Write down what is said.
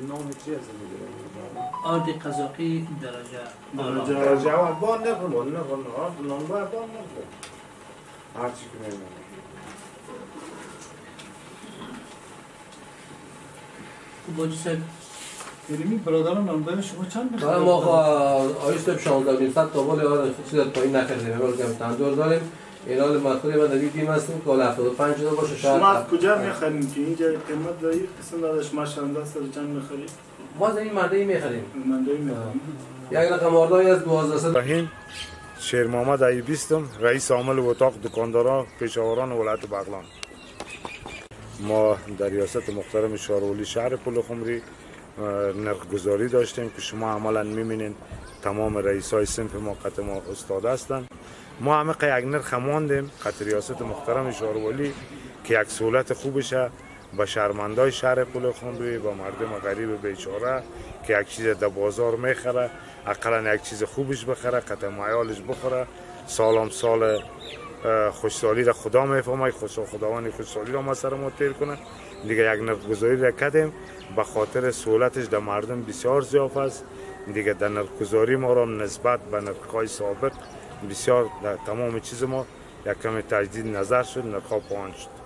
نام چی هست میگیرم؟ آرد قزاقی درجه اول بان نخون نان باید بان نخون هرچی که میمونه باجی صاحب کریمی برادران نامدار شما چند میخواد؟ ما آیست 16 تا ولی چیزا پایین نکردیم ولی تندور داریم اینا مخوری من دیدیم هستیم که 75 تا باشه شاید شما از کجا میخریم که اینجا قیمت داری قسم دادش ما 16 سال چند میخریم؟ ما از این مردی میخریم مندایی میخریم یک رقم آردایی از 1200 رحیم شیر محمد ایوبیستم رئیس عامل اتاق دکانداران پیشاوران ولایت بغلان ما در ریاست محترم شارولی شهر پلخمری نرخگذاری داشتیم که شما عملا میبینید تمام رئیس های صنف ما قطع ما استاد هستند ما همه یک نرخ ماندیم قطع ریاست محترم شارولی که یک سهولت خوبشه به شهروندای شهر پلخمری با مردم غریب بیچاره که یک چیز در بازار میخره اقلا یک چیز خوبش بخره قطع معیالش بخوره سالم سال خوشسالی را خدا میفهمه خداوند خوشسالی را ما سر ما تیر کنه دیگه یک نرخگذاری را کردیم به خاطر سهولتش در مردم بسیار ضعیف است دیگه در نرخگذاری ما را نسبت به نرخ‌های سابق بسیار در تمام چیز ما یک کمی تجدید نظر شد نرخ‌ها پایین شد